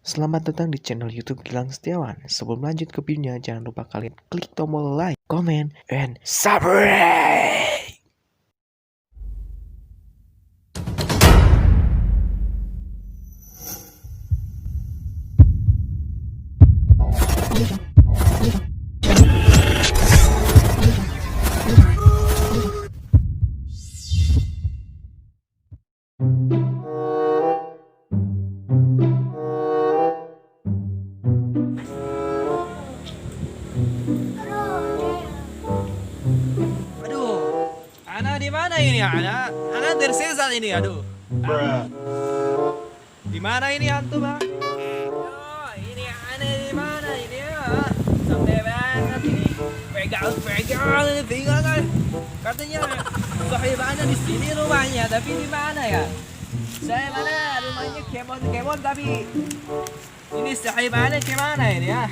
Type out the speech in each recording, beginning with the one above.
Selamat datang di channel YouTube Gilang Setiawan. Sebelum lanjut ke videonya, jangan lupa kalian klik tombol like, comment, and subscribe. Aduh, Ana di mana ini Ana? Ana tersesat ini, aduh. Di mana ini antum, Bang? Oh, ini Ana di mana ini ya? Sampai banget ini. Pegang ini pegangan. Katanya sahib Ana di sini rumahnya, tapi di mana ya? Saya mana rumahnya kemon tapi ini sahib Ana kemana ini ya?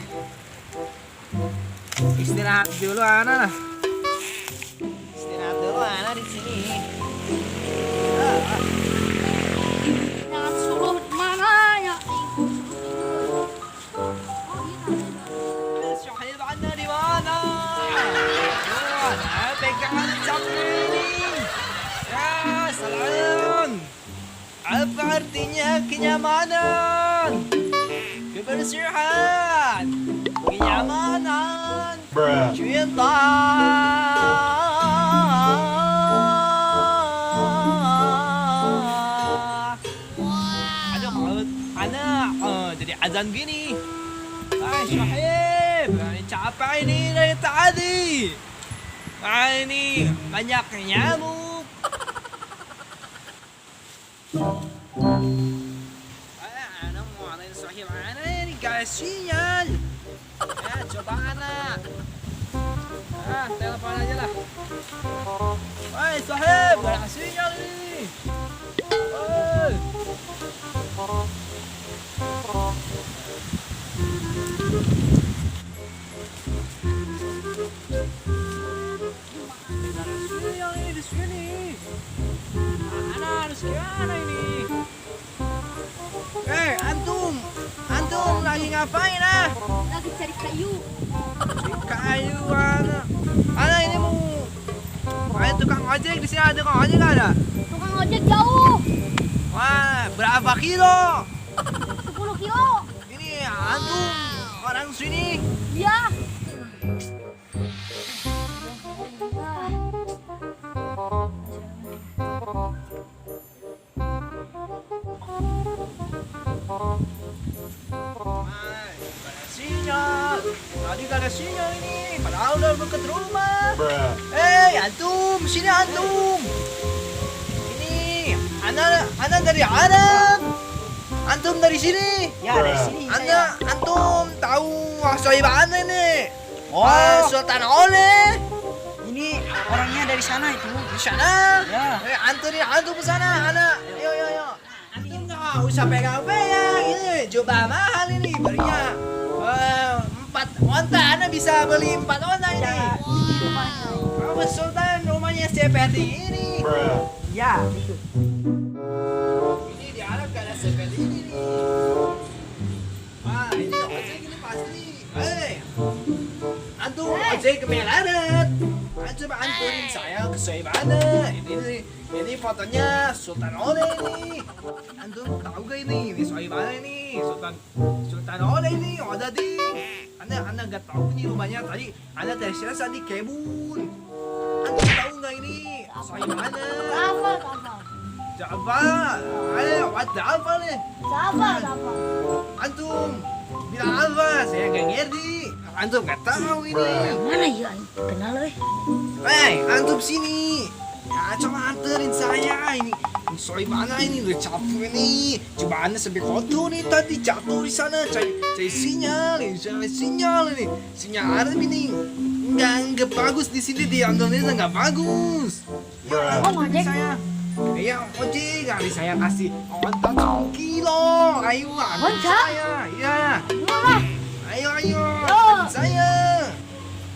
Istirahat dulu Ana lah. Istirahat dulu Ana di sini. Jangan suruh mana ya. Syahid Ana di mana? Ana pegangan capek ini. Ya, salam. Apa artinya kenyamanan? Kebersihan. Kenyamanan. Cinta. Jadi azan gini. Syahib, ini capek ini dari tadi. Ini banyak nyamuk. Ana mau ngalahin Syahib Ana ini guys sinyal. Ya coba Ana. Telepon aja lah. Woi Syahib, gak ada sinyal ini. Woi. Sinyal ini di sini. Ana harus gimana ini? Antum lagi ngapain ah? Lagi cari kayu. Kayu Ana ini mau main tukang ojek di sini ada tukang ojek nggak ada? Tukang ojek jauh. Wah berapa kilo? 10 kilo. Ini antum orang sini. Iya. Sinyal. Tadi gak ada sinyal ini. Padahal udah deket rumah. Antum, sini antum. Ini, Ana dari Arab. Antum dari sini. Ya dari sini Antum tahu Sohib Ana ini. Oh. Sultan Oleh. Ini orangnya dari sana itu. Di sana. Ya. Antum ke sana, Ana. Yo. Antum nggak usah pegang-pegang ini. Coba mahal ini belinya. 4 onta, Ana bisa beli 4 onta ini. Kamu Sultan rumahnya seperti ini. Ya itu. Ini di Arab gak ada seperti ini nih. Wah, ini ojek ini pasti. Antum ojek melarat. Coba anturin saya ke Sohib Ana. Ini fotonya Sultan Oleh ini. Antum tahu gak ini? Ini Sohib Ana ini. Sultan Oleh ini ada di. Ana gak tahu ini rumahnya tadi. Ana tersesat di kebun. Antum tahu gak ini? Sohib Ana. Apa? Jafar, ayo, apa nih? Sabar. Antum, bilang apa? Saya nggak ngerti. Antum nggak tahu ini. Mana ya? Kenal weh. Antum sini. Ya, coba anterin saya ini. Sohib Ana ini udah capek nih. Coba Ana sampai kotor nih tadi jatuh di sana. Cari sinyal ini. Sinyal Arab ini nggak bagus di sini di Indonesia nggak bagus. Ya, Oh, ojek. saya. Iya, ojek kali saya kasih onta 10 kilo. Ayo, anterin Onta? saya. Iya. Wah, Ayo, Oh. anterin saya.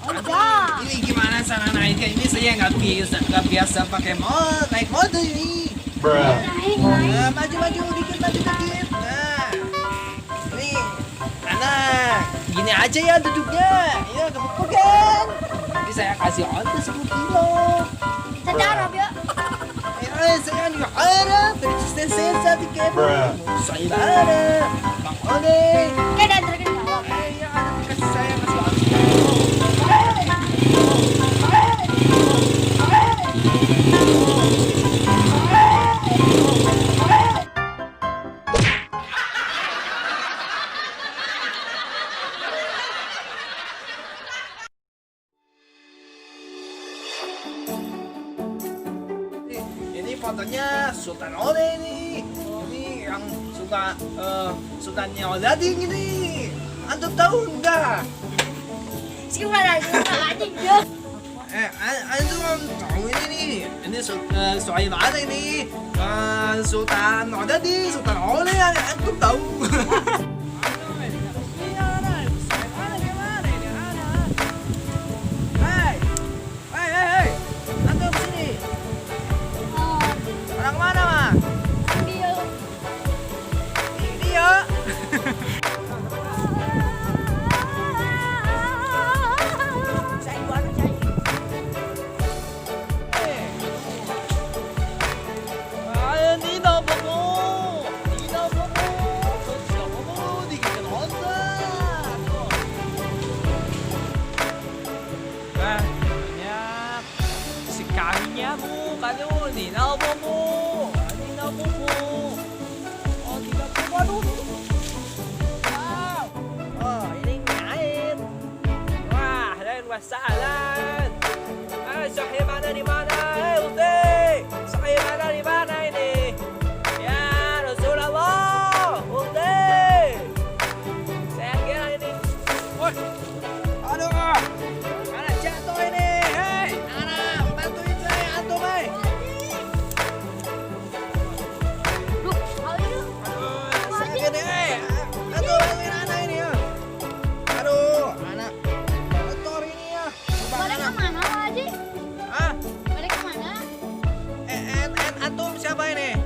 ojek. Ini gimana cara naiknya? Ini saya nggak biasa pakai naik motor ini. Naik. Maju dikit. Nah, ini Sini aja ya duduknya. Ya, kepegang. Nanti saya kasih ongkos 10 kilo. Secara ya. Saya nggak ada. Terus saya satu kebo. Saya ada. Bang Ode. Kayak dan terkenal. Ya, nanti kasih saya kasih ongkos. Ini fotonya Sultan Ode ini. Ini yang suka Sultannya Odading ini. Antum tahu enggak? Gimana aja dia. Antum tahu ini nih. Ini Sohaib ada ini. Sultan Odading, Sultan Ode. Antum tahu? Hei, antum sini. Orang mana, mah? Dia. Dia. Saya gimana saya?你老婆婆，你老婆婆，小婆婆，你给老子。banyak sekalinya bu, kalau ni lapo bu, ni lapo bu. Oh, tidak bu, aduh. Wow, oh ini ngain. Wah, dan wasalan. Sahib ada di mana? Ustaz, sahib ada di mana ini? Ya Rasulullah, Ustaz. Saya kira ini. Woi, aduh. Anak jatuh ini, hei, anak bantuin saya, antum, hei. Loh, hal itu. Sakit nih, hei, antum bantuin anak ini ya. Aduh, anak kotor ini ya. Balik ke mana, Pak Haji? Ah, Balik ke mana? antum siapa ini?